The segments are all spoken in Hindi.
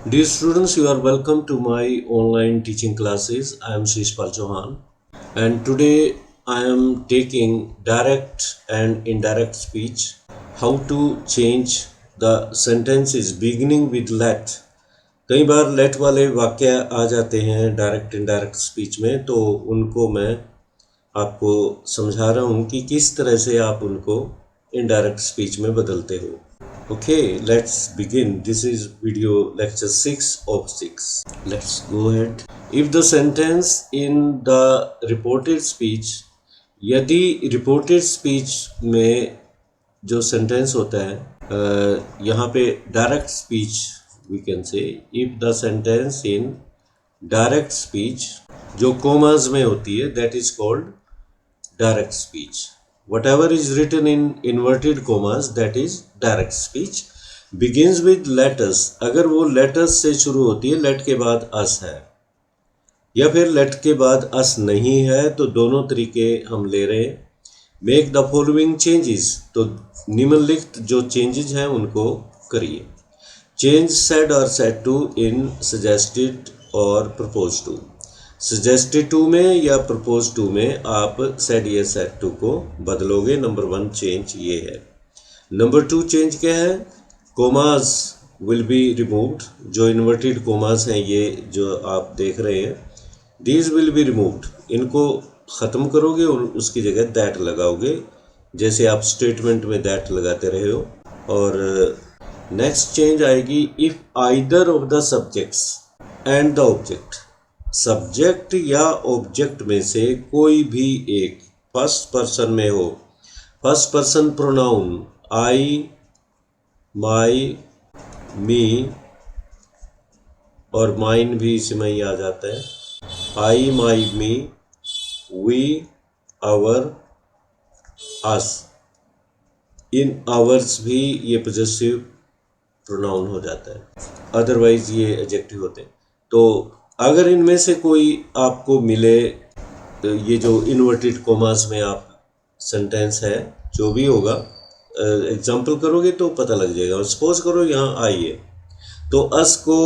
Dear students, you are welcome to my online teaching classes. I am Shishpal Chauhan, and today I am taking direct and indirect speech. How to change the sentences beginning with let. कई बार लेट वाले वाक्य आ जाते हैं डायरेक्ट इनडायरेक्ट स्पीच में, तो उनको मैं आपको समझा रहा हूँ कि किस तरह से आप उनको इनडायरेक्ट स्पीच में बदलते हो. Okay, let's begin. This is video lecture 6 of 6. Let's go ahead. If the sentence in the reported speech, यदि reported speech में जो sentence होता है यहाँ पे direct speech we can say, if the sentence in direct speech जो commas में होती है that is called direct speech. Whatever is written in inverted commas that is direct speech. Begins with letters. अगर वो letters से शुरू होती है, let के बाद us है या फिर let के बाद us नहीं है, तो दोनों तरीके हम ले रहे हैं. Make the following changes. तो निम्नलिखित जो changes हैं उनको करिए. Change said or said to in suggested or proposed to. Suggested to में या प्रपोज टू में आप सेड या सेड टू को बदलोगे. नंबर 1 चेंज ये है. नंबर 2 चेंज क्या है? Commas will be removed. जो इन्वर्टेड कोमास हैं ये जो आप देख रहे हैं, दीज विल बी रिमूव्ड. इनको ख़त्म करोगे और उसकी जगह दैट लगाओगे, जैसे आप स्टेटमेंट में दैट लगाते रहे हो. और नेक्स्ट चेंज आएगी if either of the subjects and the object. Subject या ऑब्जेक्ट में से कोई भी एक फर्स्ट पर्सन में हो. First person pronoun I, my, me और माइन भी इसमें ही आ जाता है. I, my, me, we, our, us. इन आवर्स भी ये पॉजेसिव प्रोनाउन हो जाता है, अदरवाइज ये एडजेक्टिव होते हैं. तो अगर इनमें से कोई आपको मिले, तो ये जो इन्वर्टेड कोमास में आप सेंटेंस है जो भी होगा, एग्जांपल करोगे तो पता लग जाएगा. सपोज करो यहाँ आई है, तो अस को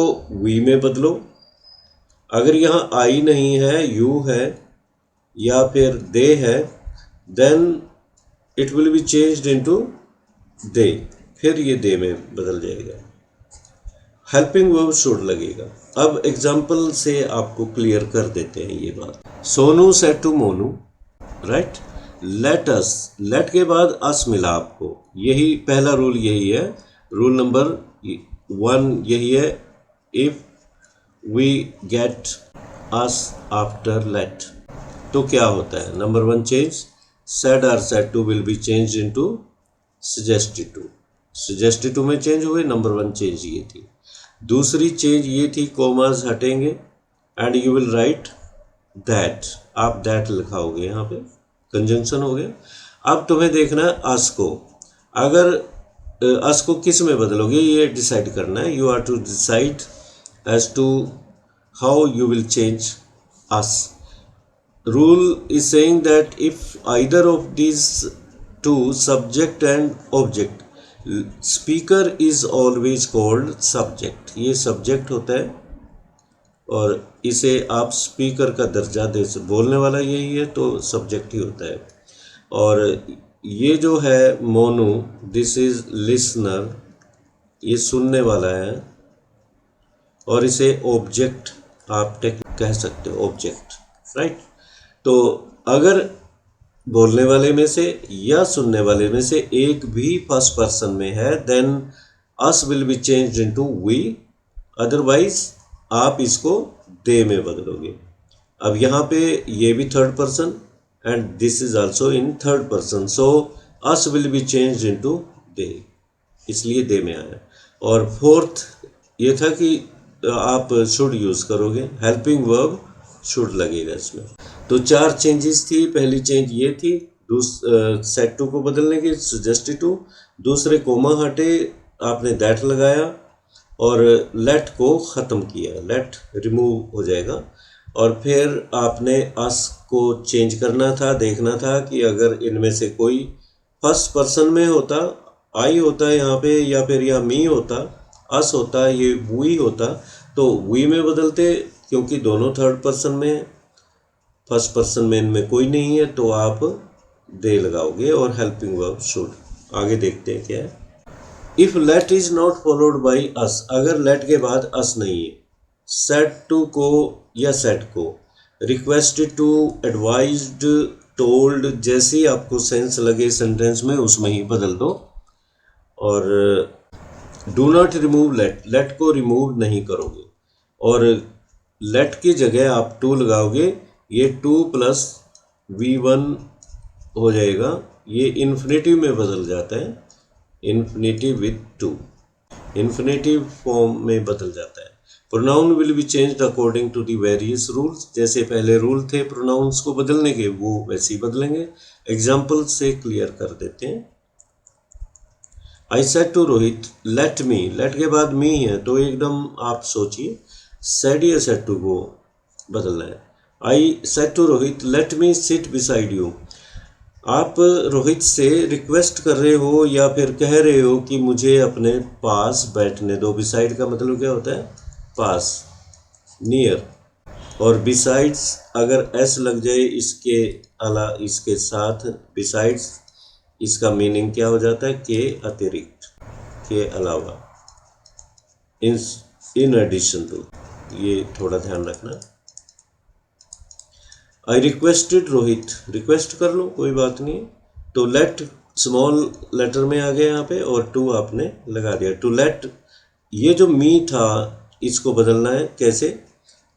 वी में बदलो. अगर यहाँ आई नहीं है, यू है या फिर दे है, then it will be changed into they. फिर ये दे में बदल जाएगा. हेल्पिंग वर्ब शुड लगेगा. अब एग्जाम्पल से आपको क्लियर कर देते हैं ये बात. Sonu said to Monu, right. Let us, let के बाद अस मिला आपको. यही पहला रूल यही है. रूल नंबर 1 यही है. If we get us after let, तो क्या होता है? नंबर 1 चेंज, सेड और said to will be change into suggested to. Suggested to में चेंज हुए. नंबर 1 चेंज ये थी. दूसरी चेंज ये थी, कोमास हटेंगे and you will write that. आप दैट लिखाओगे, यहाँ पे कंजंक्शन हो गया. अब तुम्हें देखना है अस को. अगर अस को किस में बदलोगे ये डिसाइड करना है. You are to decide as to how you will change us. Rule is saying that if either of this two subject and object, speaker is always called subject. ये सब्जेक्ट होता है और इसे आप स्पीकर का दर्जा दे, बोलने वाला यही है तो सब्जेक्ट ही होता है. और ये जो है मोनू, दिस इज लिसनर, ये सुनने वाला है. और इसे ऑब्जेक्ट आप कह सकते हो, ऑब्जेक्ट, राइट. तो अगर बोलने वाले में से या सुनने वाले में से एक भी फर्स्ट पर्सन में है, then us will be changed into we. Otherwise आप इसको दे में बदलोगे. अब यहाँ पे ये भी third person and this is also in third person, so us will be changed into दे, इसलिए दे में आया. और फोर्थ ये था कि आप शुड यूज़ करोगे. हेल्पिंग वर्ब शुड लगेगा इसमें. तो 4 चेंजेस थी. पहली चेंज ये थी सेड टू को बदलने की, सजेस्टेड टू. दूसरे कोमा हटे, आपने दैट लगाया और लेट को ख़त्म किया. लेट रिमूव हो जाएगा. और फिर आपने अस को चेंज करना था, देखना था कि अगर इनमें से कोई फर्स्ट पर्सन में होता, आई होता है यहाँ पे, या फिर यहाँ मी होता, अस होता ये वी होता तो वी में बदलते, क्योंकि दोनों थर्ड पर्सन में है, फर्स्ट पर्सन में इनमें कोई नहीं है तो आप दे लगाओगे और हेल्पिंग वर्ब शुड। आगे देखते हैं क्या है। If late is not followed by us, अगर लेट के बाद अस नहीं है, सेड टू को या सेड को, रिक्वेस्टेड टू, एडवाइज्ड, टोल्ड, जैसे ही आपको सेंस लगे सेंटेंस में उसमें ही बदल दो। और do not remove let, let को रिमूव नहीं करोगे और लेट की जगह आप टू लगाओगे, ये टू प्लस V1 हो जाएगा, ये इन्फिनेटिव में बदल जाता है, infinitive with to, infinitive form में बदल जाता है। Pronoun will be changed according to the various rules, जैसे पहले रूल थे प्रोनाउंस को बदलने के वो वैसे ही बदलेंगे। एग्जाम्पल से क्लियर कर देते हैं। I said to Rohit let me, let के बाद मी है तो एकदम आप सोचिए सेड या सेड टू को बदलना है। I said to Rohit let me sit beside you, आप रोहित से रिक्वेस्ट कर रहे हो या फिर कह रहे हो कि मुझे अपने पास बैठने दो। बिसाइड का मतलब क्या होता है? पास, नियर। और बिसाइड्स अगर एस लग जाए इसके साथ बिसाइड्स, इसका मीनिंग क्या हो जाता है? के अतिरिक्त, के अलावा, इन एडिशन टू, ये थोड़ा ध्यान रखना। आई रिक्वेस्टेड रोहित, रिक्वेस्ट कर लो कोई बात नहीं, तो लेट स्मॉल लेटर में आ गया यहाँ पे और टू आपने लगा दिया। टू लेट, ये जो मी था इसको बदलना है। कैसे?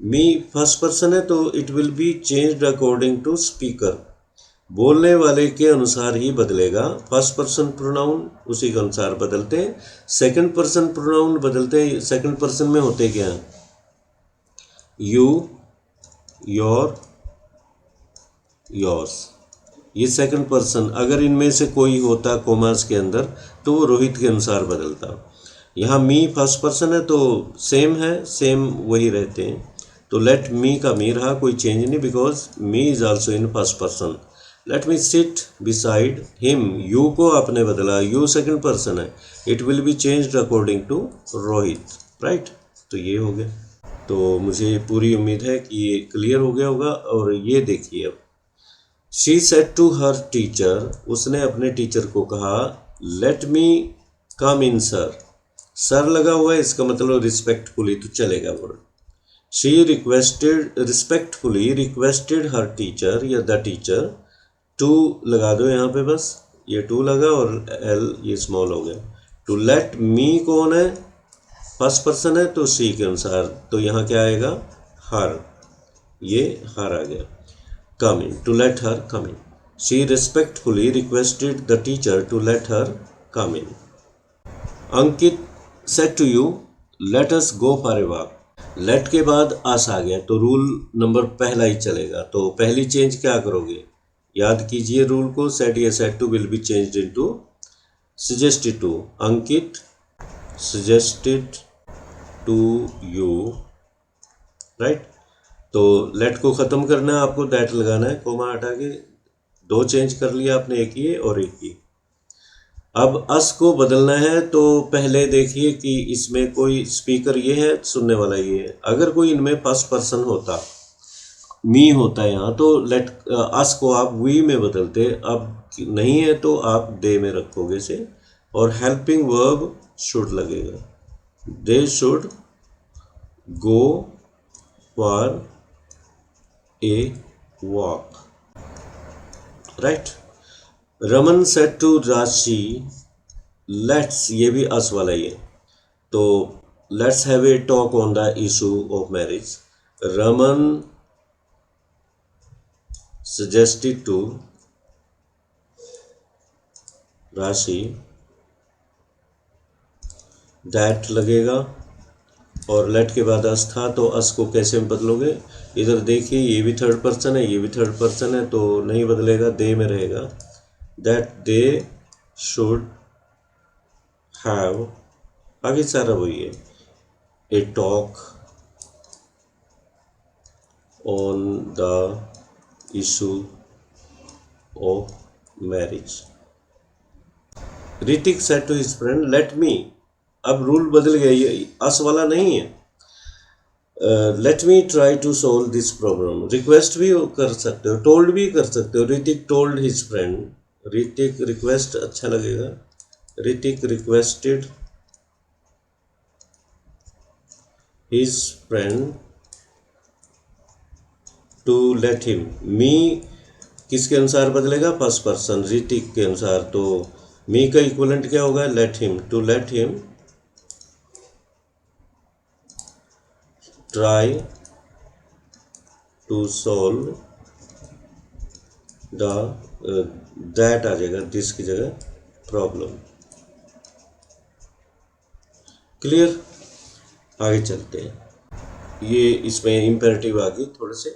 मी फर्स्ट पर्सन है तो it will be changed according to speaker, बोलने वाले के अनुसार ही बदलेगा। फर्स्ट पर्सन प्रोनाउन उसी के अनुसार बदलते हैं। सेकंड पर्सन प्रोनाउन बदलते हैं, सेकंड पर्सन में होते क्या हैं? यू, योर, योर्स, ये सेकंड पर्सन। अगर इनमें से कोई होता कॉमर्स के अंदर तो वो रोहित के अनुसार बदलता। यहाँ मी फर्स्ट पर्सन है तो सेम है, सेम वही रहते हैं, तो लेट मी का मी रहा, कोई चेंज नहीं, because me is also in first person. Let me sit beside him, you को आपने बदला, यू सेकंड पर्सन है, it will be changed according to Rohit, right. तो ये हो गया। तो मुझे पूरी उम्मीद है कि ये क्लियर हो गया होगा। और ये देखिए अब, she said to her teacher, उसने अपने टीचर को कहा, let me come in sir, sir लगा हुआ है इसका मतलब रिस्पेक्टफुली तो चलेगा word. She requested, respectfully requested her teacher या द टीचर, टू लगा दो यहाँ पे, बस ये टू लगा और एल ये स्मॉल हो गया। टू लेट मी कौन है? फर्स्ट पर्सन है तो सी के अनुसार, तो यहाँ क्या आएगा? हर, ये हर आ गया। come in, to let her come in. She respectfully requested the teacher to let her come in. Ankit said to you, let us go for a walk. Let के बाद us आ गया तो रूल नंबर पहला ही चलेगा, तो पहली चेंज क्या करोगे? याद कीजिए रूल को, said या said to will be changed into suggested to. Ankit suggested to you, right? तो लेट को ख़त्म करना है आपको, दैट लगाना है, कोमा हटा के दो चेंज कर लिया आपने, एक ये और एक ये। अब अस को बदलना है तो पहले देखिए कि इसमें कोई स्पीकर ये है, सुनने वाला ये है। अगर कोई इनमें फर्स्ट पर्सन होता, मी होता है यहाँ, तो लेट अस को आप वी में बदलते। अब नहीं है तो आप दे में रखोगे से, और हेल्पिंग वर्ब शुड लगेगा। They should go for a walk, right? Raman said to राशि, let's, ये भी अस वाला ही है, तो let's have a talk on the issue of marriage. Raman suggested to राशि, that लगेगा, और लेट के बाद अस था तो अस को कैसे बदलोगे? इधर देखिए ये भी थर्ड पर्सन है, ये भी थर्ड पर्सन है, तो नहीं बदलेगा, दे में रहेगा। दैट दे शुड हैव, आगे सारा वही है, a talk on the issue of marriage. Hrithik said to his friend, let me अब रूल बदल गया, ये अस वाला नहीं है। Let me try to solve this problem, request भी कर सकते हो, टोल्ड भी कर सकते हो। Hrithik told his friend, Hrithik request अच्छा लगेगा, Hrithik requested his friend to let him. Me किसके अनुसार बदलेगा, फर्स्ट पर्सन ऋतिक के अनुसार, तो मी का इक्वलेंट क्या होगा, let him. To let him try to solve the, that आ जाएगा दिस की जगह, प्रॉब्लम। क्लियर, आगे चलते हैं। ये इसमें इम्पेरेटिव आ गई थोड़े से।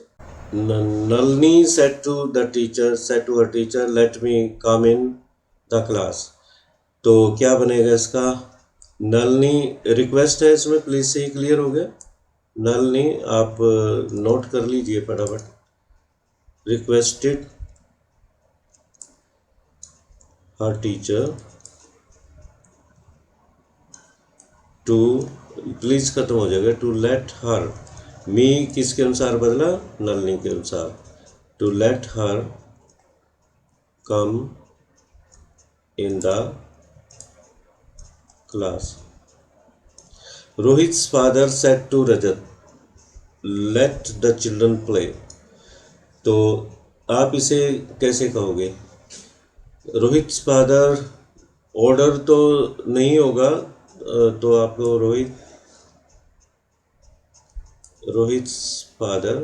Nalini said to the teacher, said to her teacher let me come in the class. तो क्या बनेगा इसका, नलनी रिक्वेस्ट है इसमें, प्लीज से ही क्लियर हो गया। नलनी आप नोट कर लीजिए फटाफट, requested her teacher to, please खत्म हो जाएगा, टू लेट हर। मी किसके अनुसार बदला, नलनी के अनुसार, to let her come in the class. Rohit's father said to Rajat let the children play. तो आप इसे कैसे कहोगे, रोहित्स फादर, ऑर्डर तो नहीं होगा, तो आपको Rohit's father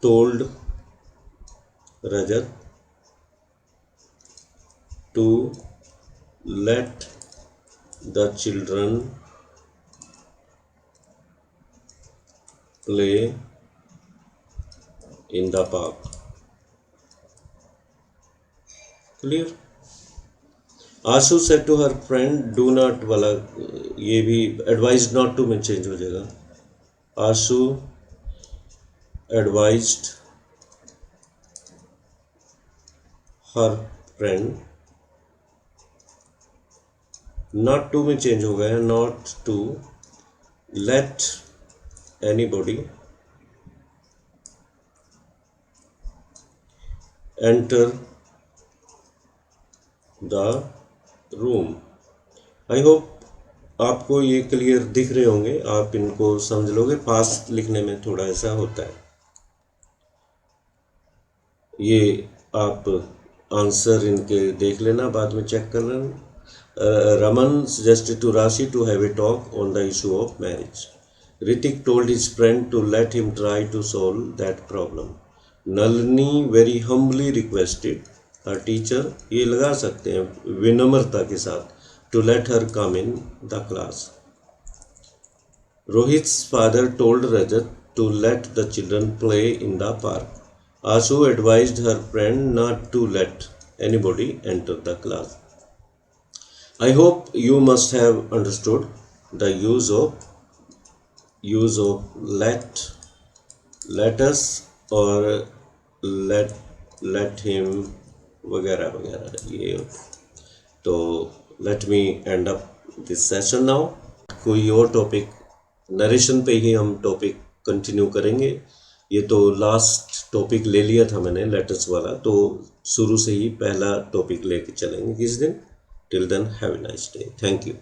told Rajat to let the children play in the park. Clear? Ashu said to her friend do not वाला, ये भी advised not to में चेंज हो जाएगा। Ashu advised her friend, not to में चेंज हो गया, not to let anybody enter the room. I hope आपको ये क्लियर दिख रहे होंगे, आप इनको समझ लोगे, फास्ट लिखने में थोड़ा ऐसा होता है। ये आप आंसर इनके देख लेना, बाद में चेक कर लेना। Raman suggested to Rashi to have a talk on the issue of marriage. Ritik told his friend to let him try to solve that problem. Nalini very humbly requested her teacher, ये लगा सकते हैं विनम्रता के साथ, to let her come in the class. Rohit's father told Rajat to let the children play in the park. Ashu advised her friend not to let anybody enter the class. I hope you must have understood the use of let us or let him वगैरह वगैरह। ये तो let me end up this session now। कोई और टॉपिक, नरेशन पे ही हम टॉपिक कंटिन्यू करेंगे। ये तो लास्ट टॉपिक ले लिया था मैंने लेटर्स वाला, तो शुरू से ही पहला टॉपिक लेके चलेंगे किस दिन। Till then, have a nice day. Thank you.